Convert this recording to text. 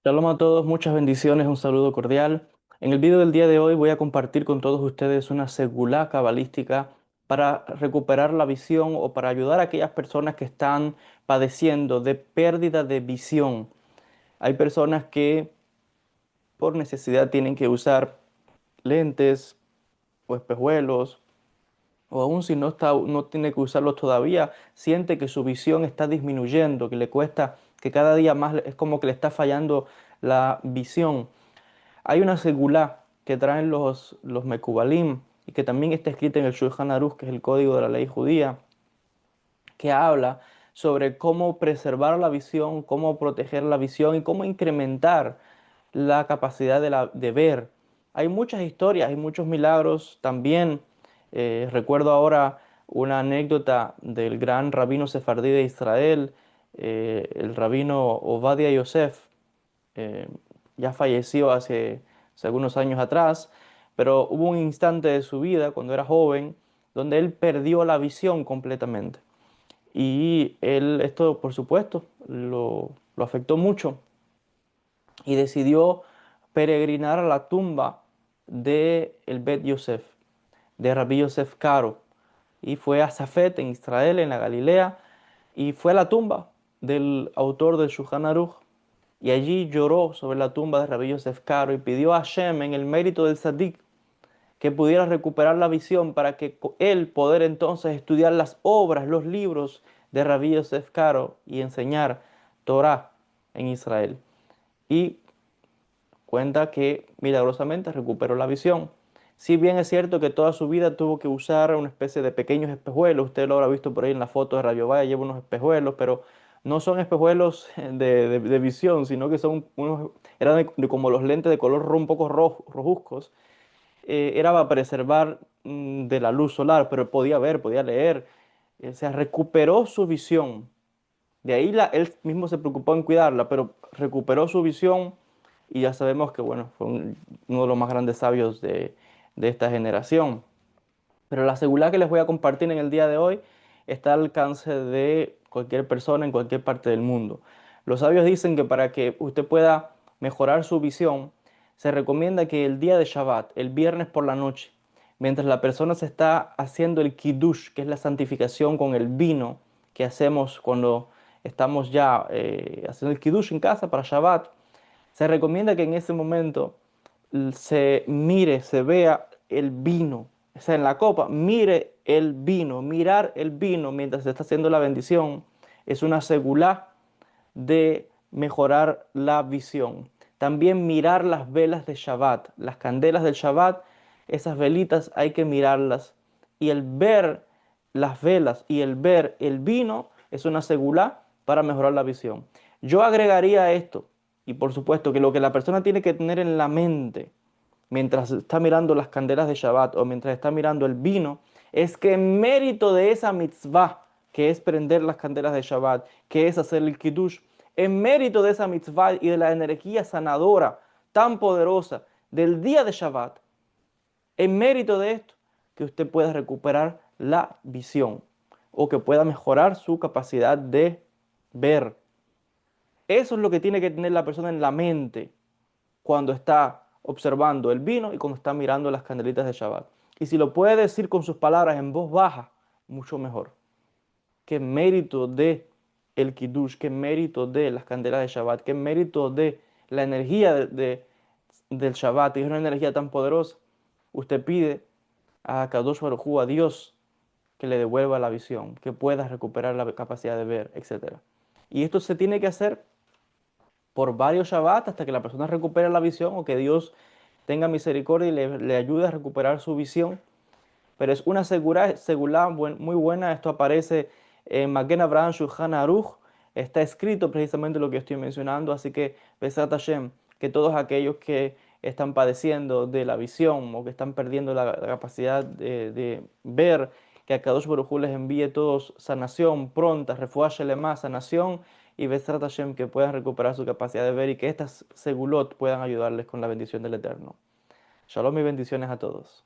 Shalom a todos, muchas bendiciones, un saludo cordial. En el video del día de hoy voy a compartir con todos ustedes una segulá cabalística para recuperar la visión o para ayudar a aquellas personas que están padeciendo de pérdida de visión. Hay personas que por necesidad tienen que usar lentes o espejuelos, o aún si no tiene que usarlos todavía, siente que su visión está disminuyendo, que le cuesta, que cada día más es como que le está fallando la visión. Hay una segulá que traen los Mekubalim y que también está escrita en el Shulchan Aruch, que es el código de la ley judía, que habla sobre cómo preservar la visión, cómo proteger la visión y cómo incrementar la capacidad de ver. Hay muchas historias, hay muchos milagros. También recuerdo ahora una anécdota del gran rabino sefardí de Israel, el rabino Ovadia Yosef. eh, ya falleció hace algunos años atrás, pero hubo un instante de su vida cuando era joven donde él perdió la visión completamente. Y él, esto por supuesto, lo afectó mucho y decidió peregrinar a la tumba de el Bet Yosef, de Rabbi Yosef Karo. Y fue a Safed, en Israel, en la Galilea, y fue a la tumba del autor del Shulchan Aruch. Y allí lloró sobre la tumba de Rabbi Yosef Karo y pidió a Hashem, en el mérito del Sadik, que pudiera recuperar la visión para que él poder entonces estudiar las obras, los libros de Rabbi Yosef Karo y enseñar Torah en Israel. Y cuenta que milagrosamente recuperó la visión. Si bien es cierto que toda su vida tuvo que usar una especie de pequeños espejuelos, usted lo habrá visto por ahí en la foto de Radio Vaya, lleva unos espejuelos, pero no son espejuelos de visión, sino que son unos, eran como los lentes de color un poco rojuscos. Era para preservar de la luz solar, pero podía ver, podía leer. O sea, recuperó su visión. De ahí él mismo se preocupó en cuidarla, pero recuperó su visión y ya sabemos que, bueno, fue uno de los más grandes sabios de esta generación. Pero la seguridad que les voy a compartir en el día de hoy está al alcance de cualquier persona en cualquier parte del mundo. Los sabios dicen que para que usted pueda mejorar su visión, se recomienda que el día de Shabbat, el viernes por la noche, mientras la persona se está haciendo el kiddush, que es la santificación con el vino que hacemos cuando estamos ya haciendo el kiddush en casa para Shabbat, se recomienda que en ese momento se mire, se vea el vino, o sea, en la copa, mire el vino, mirar el vino mientras se está haciendo la bendición es una segulá de mejorar la visión. También mirar las velas de Shabbat, las candelas del Shabbat, esas velitas hay que mirarlas. Y el ver las velas y el ver el vino es una segulá para mejorar la visión. Yo agregaría esto, y por supuesto que lo que la persona tiene que tener en la mente mientras está mirando las candelas de Shabbat o mientras está mirando el vino, es que en mérito de esa mitzvah, que es prender las candelas de Shabbat, que es hacer el kiddush, en mérito de esa mitzvah y de la energía sanadora tan poderosa del día de Shabbat, en mérito de esto, que usted pueda recuperar la visión o que pueda mejorar su capacidad de ver. Eso es lo que tiene que tener la persona en la mente cuando está observando el vino y cuando está mirando las candelitas de Shabbat. Y si lo puede decir con sus palabras en voz baja, mucho mejor. Qué mérito de el Kiddush, qué mérito de las candelas de Shabbat, qué mérito de la energía del Shabbat. Y es una energía tan poderosa. Usted pide a Kadosh Baruj Hu, a Dios, que le devuelva la visión, que pueda recuperar la capacidad de ver, etcétera. Y esto se tiene que hacer por varios Shabbat hasta que la persona recupere la visión o que Dios tenga misericordia y le ayude a recuperar su visión. Pero es una segulá muy buena. Esto aparece en Magen Avraham Shulchan Aruch. Está escrito precisamente lo que estoy mencionando. Así que, Besat Hashem, que todos aquellos que están padeciendo de la visión o que están perdiendo la capacidad de ver, que a Kadosh Baruj Hu les envíe todos sanación pronta, refuah shelema, sanación y Besat Hashem, que puedan recuperar su capacidad de ver y que estas segulot puedan ayudarles con la bendición del Eterno. Shalom y bendiciones a todos.